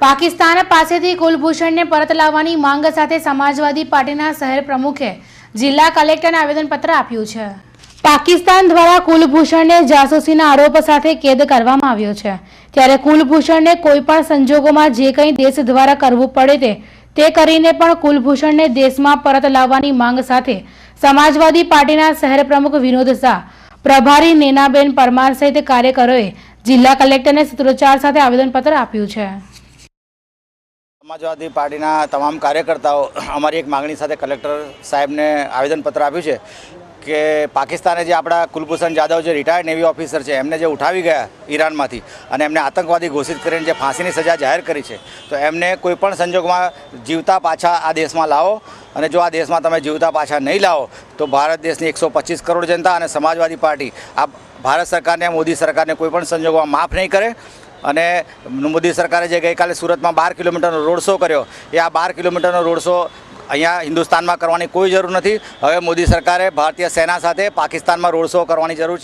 પાકિસ્તાન પાસેથી કુલભૂષણને પરત લાવવાની માંગ સાથે સમાજવાદી પાર્ટીના શહેર પ્રમુખે જિલ્લા કલેક્ટરને આવેદનપત્ર આપ્યું છે। પાકિસ્તાન દ્વારા કુલભૂષણને જાસૂસીના આરોપ સાથે કેદ કરવામાં આવ્યો છે, ત્યારે કુલભૂષણને કોઈપણ સંજોગોમાં જે કંઈ દેશ દ્વારા કરવું પડે તે કરીને પણ કુલભૂષણને દેશમાં પરત લાવવાની માંગ સાથે સમાજવાદી પાર્ટીના શહેર પ્રમુખ વિનોદ શાહ, પ્રભારી નેનાબેન પરમાર સહિત કાર્યકરોએ જિલ્લા કલેક્ટરને સૂત્રોચ્ચાર સાથે આવેદનપત્ર આપ્યું છે। समाजवादी पार्टीना तमाम कार्यकर्ताओं अमारी एक मांगणी साथे कलेक्टर साहेब ने आवेदनपत्र आप्युं छे कि पाकिस्ताने जे आपड़ा कुलभूषण जाधव जे रिटायर्ड नेवी ऑफिसर है एमने जे उठावी गया ईरान में अने एमने आतंकवादी घोषित करीने जे फांसीनी सजा जाहिर करी है, तो एमने कोईपण संजोगमां जीवता पाछा आ देश में लावो अने जो आ देश में तमे जीवता पाछा नहीं लावो तो भारत देशनी 125 करोड़ जनता अने समाजवादी पार्टी आ भारत सरकार ने मोदी सरकार ने कोईपण संजोगों में माफ नहीं करे। અને મોદી સરકારે જે ગઈકાલે સુરતમાં 12 કિલોમીટરનો રોડ શો કર્યો એ આ 12 કિલોમીટરનો રોડ શો અહીંયા હિન્દુસ્તાનમાં કરવાની કોઈ જરૂર નથી। હવે મોદી સરકારે ભારતીય સેના સાથે પાકિસ્તાનમાં રોડ શો કરવાની જરૂર છે।